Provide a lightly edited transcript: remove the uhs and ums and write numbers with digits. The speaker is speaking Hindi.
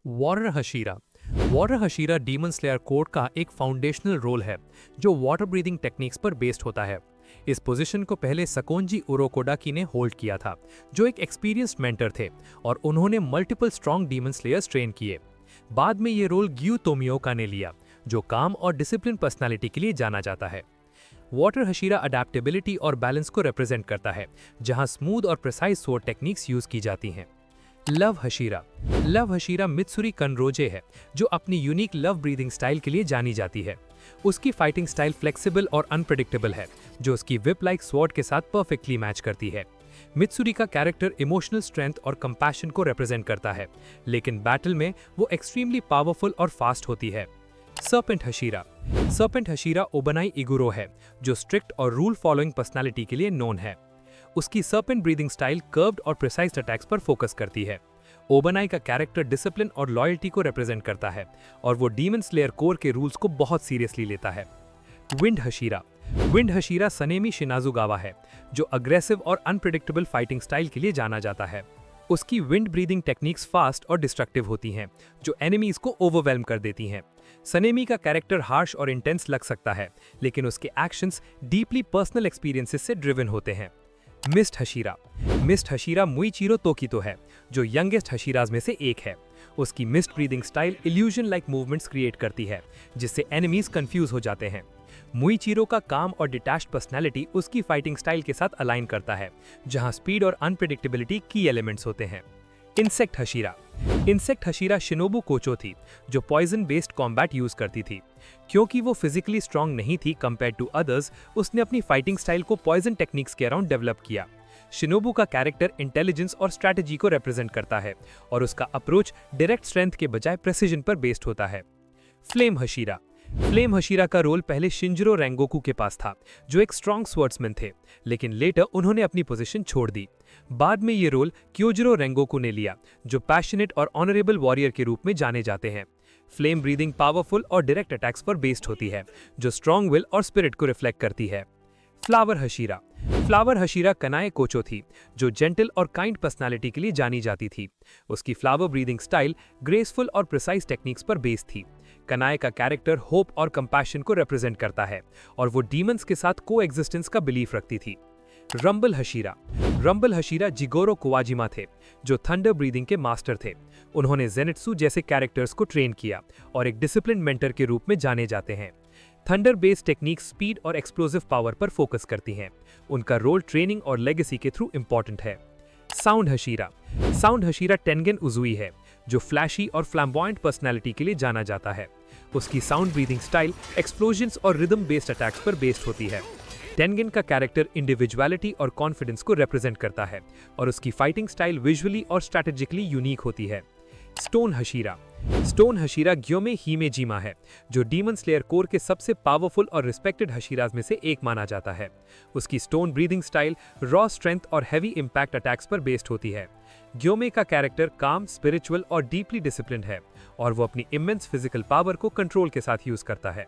Water Hashira. Water Hashira Demon Slayer कोड का एक फाउंडेशनल रोल है जो वाटर ब्रीदिंग टेक्निक्स पर बेस्ड होता है। इस पोजीशन को पहले सकोंजी उरोकोडाकी ने होल्ड किया था, जो एक एक्सपीरियंस्ड मेंटर थे और उन्होंने multiple strong demon slayers train किए। बाद में ये रोल ग्यू तोमियोका ने लिया, जो काम और डिसिप्लिन पर्सनालिटी के लिए जाना जाता है। वाटर हशीरा अडेप्टेबिलिटी और बैलेंस को रिप्रेजेंट करता है, जहां स्मूथ और प्रिसाइज स्वॉर्ड टेक्निक्स यूज की जाती हैं। लव हशीरा। लव हशीरा मित्सुरी कनरोजे है, जो अपनी यूनिक लव ब्रीदिंग स्टाइल के लिए जानी जाती है। उसकी फाइटिंग स्टाइल फ्लेक्सिबल और अनप्रेडिक्टेबल है, जो उसकी विप लाइक स्वॉर्ड के साथ परफेक्टली मैच करती है। मित्सुरी का कैरेक्टर इमोशनल स्ट्रेंथ और कंपैशन को रिप्रेजेंट करता है, लेकिन बैटल में वो एक्सट्रीमली पावरफुल और फास्ट होती है। सर्पेंट हशीरा। सर्पेंट हशीरा ओबनाई इगुरो है, जो स्ट्रिक्ट और रूल फॉलोइंग पर्सनालिटी के लिए नोन है। उसकी सर्पेंट ब्रीदिंग स्टाइल कर्व्ड और प्रिसाइज अटैक्स पर फोकस करती है। ओबनाई का कैरेक्टर डिसिप्लिन और लॉयल्टी को रिप्रेजेंट करता है और वो डीमन स्लेयर कोर के रूल्स को बहुत सीरियसली लेता है। विंड हशीरा। विंड हशीरा सनेमी शिनाजुगावा है, जो अग्रेसिव और अनप्रेडिक्टेबल फाइटिंग स्टाइल के लिए जाना जाता है। उसकी विंड ब्रीदिंग टेक्निक्स फास्ट और डिस्ट्रक्टिव होती हैं, जो एनिमीज को ओवरवेल्म कर देती हैं। सनेमी का कैरेक्टर हार्श और इंटेंस लग सकता है, लेकिन उसके एक्शंस डीपली पर्सनल एक्सपीरियंसेस से ड्रिवन होते हैं। मिस्ट हशीरा। मिस्ट हशीरा मुइचिरो तोकितो है, जो यंगेस्ट हशीराज में से एक है। उसकी mist breathing style illusion like movements create करती है, जिससे एनिमीज कंफ्यूज हो जाते हैं। मुइचिरो का काम और डिटैच्ड पर्सनैलिटी उसकी फाइटिंग स्टाइल के साथ अलाइन करता है, जहां स्पीड और अनप्रेडिक्टेबिलिटी की एलिमेंट्स होते हैं। इंसेक्ट हशीरा। इंसेक्ट हशीरा शिनोबु कोचो थी, जो पॉइजन बेस्ड कॉम्बैट यूज करती थी। क्योंकि वो फिजिकली स्ट्रांग नहीं थी कंपेयर टू अदर्स, उसने अपनी फाइटिंग स्टाइल को पॉइजन टेक्निक्स के अराउंड डेवलप किया। शिनोबु का कैरेक्टर इंटेलिजेंस और स्ट्रैटेजी को रिप्रेजेंट करता है और उसका अप्रोच डायरेक्ट स्ट्रेंथ के बजाय प्रेसिजन पर बेस्ड होता है। फ्लेम हशीरा। फ्लेम हशीरा का रोल पहले शिंजरो रेंगोकू के पास था, जो एक स्ट्रॉन्ग स्वर्ड्समैन थे, लेकिन लेटर उन्होंने अपनी पोजीशन छोड़ दी। बाद में ये रोल क्योजिरो रेंगोकू ने लिया, जो पैशनेट और ऑनरेबल वॉरियर के रूप में जाने जाते हैं। फ्लेम ब्रीदिंग पावरफुल और डायरेक्ट अटैक्स पर बेस्ड होती है, जो स्ट्रॉन्ग विल और स्पिरिट को रिफ्लेक्ट करती है। फ्लावर हशीरा। फ्लावर हशीरा कनाए कोचो थी, जो जेंटल और काइंड पर्सनालिटी के लिए जानी जाती थी। उसकी फ्लावर ब्रीदिंग स्टाइल ग्रेसफुल और प्रिसाइज टेक्निक्स पर बेस्ड थी। कनाए का कैरेक्टर होप और कंपैशन को रिप्रेजेंट करता है और वो डीमंस के साथ को एग्जिस्टेंस का बिलीफ रखती थी। रंबल हशीरा। रंबल हशीरा जिगोरो कुवाजिमा थे, जो थंडर ब्रीदिंग के मास्टर थे। उन्होंने जेनित्सु जैसे कैरेक्टर्स को ट्रेन किया और एक डिसिप्लिन मेंटर के रूप में जाने जाते हैं। थंडर बेस्ड टेक्निक स्पीड और एक्सप्लोसिव पावर पर फोकस करती हैं। उनका रोल ट्रेनिंग और लेगेसी के थ्रू इंपॉर्टेंट है। साउंड हशीरा। साउंड हशीरा टेंगेन उजुई है, जो फ्लैशी और फ्लैम्बॉयंट पर्सनालिटी के लिए जाना जाता है। उसकी साउंड ब्रीदिंग स्टाइल एक्सप्लोजन्स और रिदम बेस्ड अटैक्स पर बेस्ड होती है। टेंगेन का कैरेक्टर इंडिविजुअलिटी और कॉन्फिडेंस को रिप्रेजेंट करता है और उसकी फाइटिंग स्टाइल विजुअली और स्ट्रैटेजिकली यूनिक होती है। स्टोन हशीरा। स्टोन हशीरा ग्योमे हिमेजिमा है, जो डीमन स्लेयर कोर के सबसे पावरफुल और रिस्पेक्टेड हशीराज में से एक माना जाता है। उसकी stone breathing style raw strength और हैवी इंपैक्ट अटैक्स पर बेस्ड होती है। ग्योमे का कैरेक्टर काम, स्पिरिचुअल और डीपली डिसिप्लिन्ड है और वो अपनी इमेंस फिजिकल पावर को कंट्रोल के साथ यूज करता है।